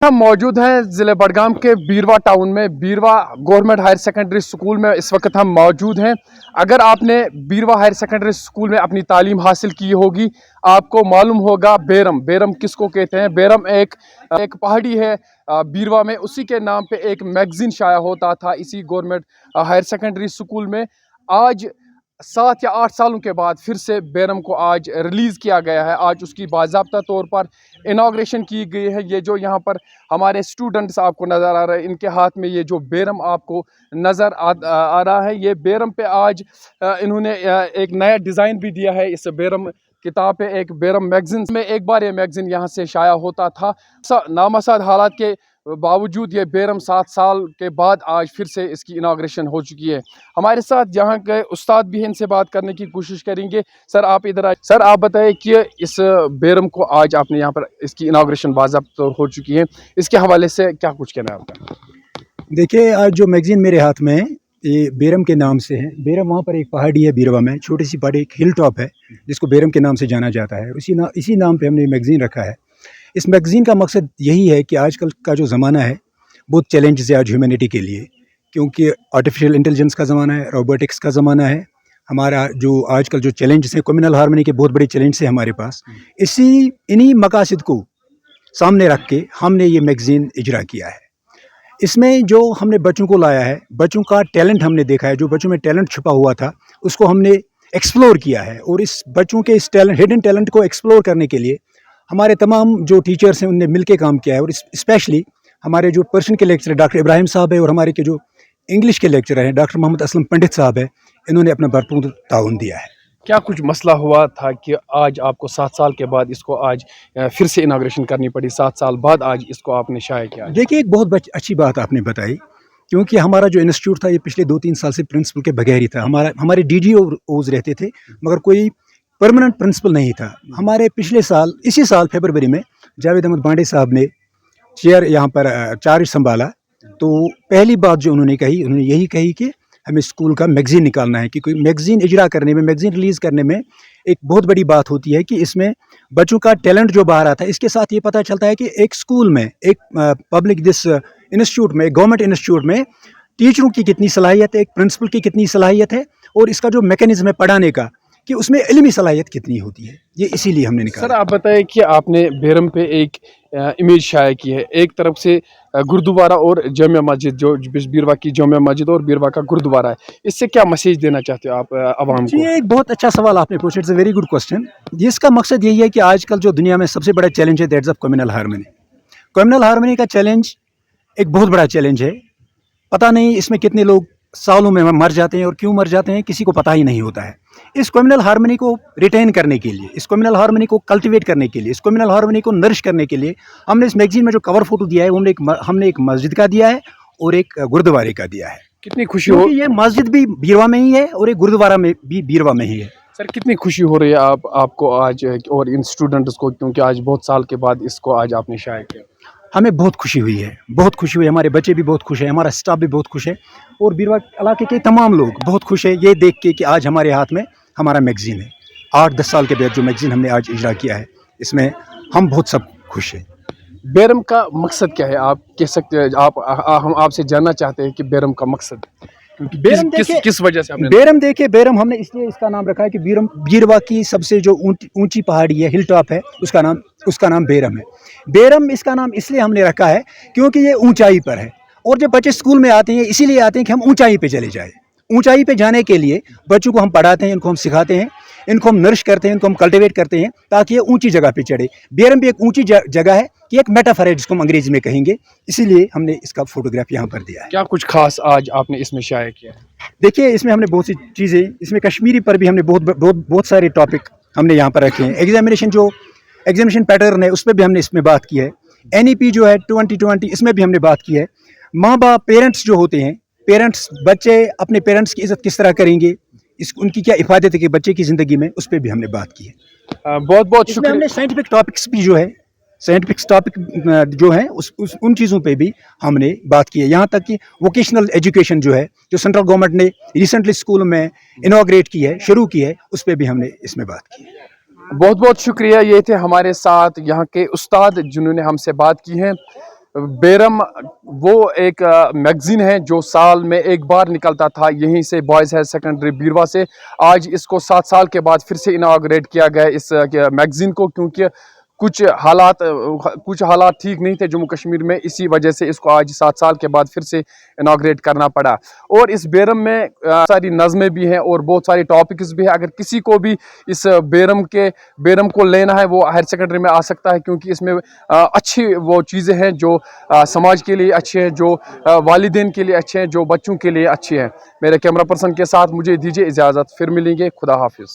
हम मौजूद हैं ज़िले बडगाम के बीरवा टाउन में, बीरवा गवर्नमेंट हायर सेकेंडरी स्कूल में इस वक्त हम मौजूद हैं। अगर आपने बीरवा हायर सेकेंडरी स्कूल में अपनी तालीम हासिल की होगी, आपको मालूम होगा बेरम। बेरम किसको कहते हैं? बेरम एक पहाड़ी है बीरवा में, उसी के नाम पे एक मैगज़ीन शाया होता था इसी गवर्नमेंट हायर सेकेंडरी स्कूल में। आज 7 या 8 सालों के बाद फिर से बेरम को आज रिलीज़ किया गया है। आज उसकी बाज़ाब्ता तौर पर इनाग्रेशन की गई है। ये जो यहाँ पर हमारे स्टूडेंट्स आपको नज़र आ रहे हैं, इनके हाथ में ये जो बेरम आपको नज़र आ रहा है, ये बेरम पे आज इन्होंने एक नया डिज़ाइन भी दिया है। इस बेरम किताब पे एक बेरम मैगज़ीन में एक बार ये मैगज़ीन यहाँ से शाया होता था। नामसाद हालात के बावजूद ये बेरम 7 साल के बाद आज फिर से इसकी इनाग्रेशन हो चुकी है। हमारे साथ यहाँ के उस्ताद भी हैं, इनसे बात करने की कोशिश करेंगे। सर आप इधर आए। सर आप बताएं कि इस बेरम को आज आपने यहाँ पर इसकी इनाग्रेशन बाज़ाब्ता हो चुकी है, इसके हवाले से क्या कुछ कहना है आपका? देखिए, आज जो मैगज़ीन मेरे हाथ में है ये बेरम के नाम से है। बेरम वहाँ पर एक पहाड़ी है बीरवा में, छोटी सी पहाड़ी, एक हिल टॉप है जिसको बेरम के नाम से जाना जाता है। इसी नाम पे हमने मैगज़ीन रखा है। इस मैगज़ीन का मकसद यही है कि आजकल का जो ज़माना है बहुत चैलेंजेस है आज ह्यूमैनिटी के लिए, क्योंकि आर्टिफिशियल इंटेलिजेंस का ज़माना है, रोबोटिक्स का ज़माना है। हमारा जो आजकल जो चैलेंजेस हैं, कम्युनल हार्मनी के बहुत बड़े चैलेंज है हमारे पास। इन्हीं मकासद को सामने रख के हमने ये मैगज़ीन इजरा किया है। इसमें जो हमने बच्चों को लाया है, बच्चों का टैलेंट हमने देखा है, जो बच्चों में टैलेंट छुपा हुआ था उसको हमने एक्सप्लोर किया है। और इस बच्चों के इस हिडन टैलेंट को एक्सप्लोर करने के लिए हमारे तमाम जो टीचर्स हैं उनने मिलकर काम किया है। और स्पेशली हमारे जो पर्शियन के लेक्चर डॉक्टर इब्राहिम साहब है और हमारे के जो इंग्लिश के लेक्चर हैं डॉक्टर मोहम्मद असलम पंडित साहब है, इन्होंने अपना भरपूर ताउन दिया है। क्या कुछ मसला हुआ था कि आज आपको 7 साल के बाद इसको आज फिर से इनाग्रेशन करनी पड़ी? 7 साल बाद आज इसको आपने शाया किया। देखिए, एक बहुत अच्छी बात आपने बताई, क्योंकि हमारा जो इंस्टीट्यूट था ये पिछले 2-3 साल से प्रिंसिपल के बगैर ही था। हमारे DDOs रहते थे मगर कोई परमानेंट प्रिंसिपल नहीं था। हमारे पिछले साल इसी साल फरवरी में जावेद अहमद बांडे साहब ने चेयर यहाँ पर चार्ज संभाला, तो पहली बात जो उन्होंने यही कही कि हमें स्कूल का मैगज़ीन निकालना है। कि कोई मैगज़ीन इजरा करने में, मैगज़ीन रिलीज़ करने में एक बहुत बड़ी बात होती है कि इसमें बच्चों का टैलेंट जो बाहर आता है। इसके साथ ये पता चलता है कि एक स्कूल में, एक पब्लिक इंस्टीट्यूट में, गवर्नमेंट इंस्टीट्यूट में टीचरों की कितनी सलाहियत है, एक प्रिंसिपल की कितनी सलाहियत है, और इसका जो मैकेनिज़्म है पढ़ाने का कि उसमें इल्मी सलाहियत कितनी होती है, ये इसीलिए हमने निकाला। सर आप बताएं कि आपने बेरम पे एक इमेज शाया की है, एक तरफ से गुरुद्वारा और जामिया मस्जिद, जो बीरवा की जामिया मस्जिद और बीरवा का गुरुद्वारा है, इससे क्या मैसेज देना चाहते हो आप आवाम को? ये एक बहुत अच्छा सवाल आपने पूछा, it's a very good question. इसका मकसद यही है कि आजकल जो दुनिया में सबसे बड़ा चैलेंज है that's of communal harmony. Communal harmony का चैलेंज एक बहुत बड़ा चैलेंज है। पता नहीं इसमें कितने लोग सालों में मर जाते हैं और क्यों मर जाते हैं किसी को पता ही नहीं होता है। इस कम्युनल हार्मनी को रिटेन करने के लिए, इस कम्युनल हार्मनी को कल्टीवेट करने के लिए, इस कम्युनल हार्मनी को नरिश करने के लिए हमने इस मैगज़ीन में जो कवर फोटो दिया है हमने एक मस्जिद का दिया है और एक गुरुद्वारे का दिया है। कितनी खुशी हो, ये मस्जिद भी बीरवा में ही है और एक गुरुद्वारा में भी बीरवा में ही है। सर कितनी खुशी हो रही है आपको आज और इन स्टूडेंट्स को, क्योंकि आज बहुत साल के बाद इसको आज आपने शाया किया? हमें बहुत खुशी हुई है, बहुत खुशी हुई है। हमारे बच्चे भी बहुत खुश हैं, हमारा स्टाफ भी बहुत खुश है और बीरवा इलाके के तमाम लोग बहुत खुश है ये देख के कि आज हमारे हाथ में हमारा मैगज़ीन है। 8-10 साल के बाद जो मैगज़ीन हमने आज इजरा किया है, इसमें हम बहुत सब खुश हैं। बेरम का मकसद क्या है आप कह सकते हैं? हम आपसे जानना चाहते हैं कि बेरम का मकसद, बेरम किस वजह से आपने बेरम हमने इसलिए इसका नाम रखा है कि बीरवा की सबसे जो ऊंची पहाड़ी है, हिल टॉप है, उसका नाम बेरम है। बेरम इसका नाम इसलिए हमने रखा है क्योंकि ये ऊंचाई पर है और जब बच्चे स्कूल में आते हैं इसीलिए आते हैं कि हम ऊंचाई पे चले जाएं। ऊंचाई पे जाने के लिए बच्चों को हम पढ़ाते हैं, इनको हम सिखाते हैं, इनको हम नरिश करते हैं, इनको हम कल्टिवेट करते हैं ताकि ये ऊंची जगह पे चढ़े। बेरम भी एक ऊंची जगह है कि एक मेटाफर है जिसको हम अंग्रेजी में कहेंगे, इसीलिए हमने इसका फोटोग्राफ यहाँ पर दिया है। क्या कुछ खास आज आपने इसमें शाया किया है? देखिए, इसमें हमने बहुत सी चीज़ें, इसमें कश्मीरी पर भी हमने बहुत सारे टॉपिक हमने यहाँ पर रखे हैं। एग्जामिनेशन पैटर्न है उस पर भी हमने इसमें बात की है। NEP जो है 2020 इसमें भी हमने बात की है। माँ बाप, पेरेंट्स जो होते हैं, बच्चे अपने पेरेंट्स की इज़्ज़त किस तरह करेंगे, उनकी क्या इफादत है कि बच्चे की ज़िंदगी में, उस पर भी हमने बात की है। बहुत बहुत शुक्रिया। हमने साइंटिफिक टॉपिक्स भी जो है, साइंटिफिक टॉपिक जो है उन चीज़ों पे भी हमने बात की है। यहाँ तक कि वोकेशनल एजुकेशन जो है, जो सेंट्रल गवर्नमेंट ने रिसेंटली स्कूल में इनॉग्रेट की है, शुरू की है, उस पर भी हमने इसमें बात की है। बहुत बहुत शुक्रिया। ये थे हमारे साथ यहाँ के उस्ताद जिन्होंने हमसे बात की है। बेरम वो एक मैगज़ीन है जो साल में एक बार निकलता था यहीं से, बॉयज़ हायर सेकेंडरी बीरवा से। आज इसको 7 साल के बाद फिर से इनाग्रेट किया गया इस मैगज़ीन को, क्योंकि कुछ हालात ठीक नहीं थे जम्मू कश्मीर में, इसी वजह से इसको आज 7 साल के बाद फिर से इनाग्रेट करना पड़ा। और इस बेरम में सारी नज़में भी हैं और बहुत सारे टॉपिक्स भी हैं। अगर किसी को भी इस बेरम को लेना है वो हायर सेकेंडरी में आ सकता है, क्योंकि इसमें अच्छी वो चीज़ें हैं जो समाज के लिए अच्छे हैं, जो वालिदैन के लिए अच्छे हैं, जो बच्चों के लिए अच्छे हैं। मेरे कैमरा पर्सन के साथ मुझे दीजिए इजाज़त, फिर मिलेंगे। खुदा हाफिज़।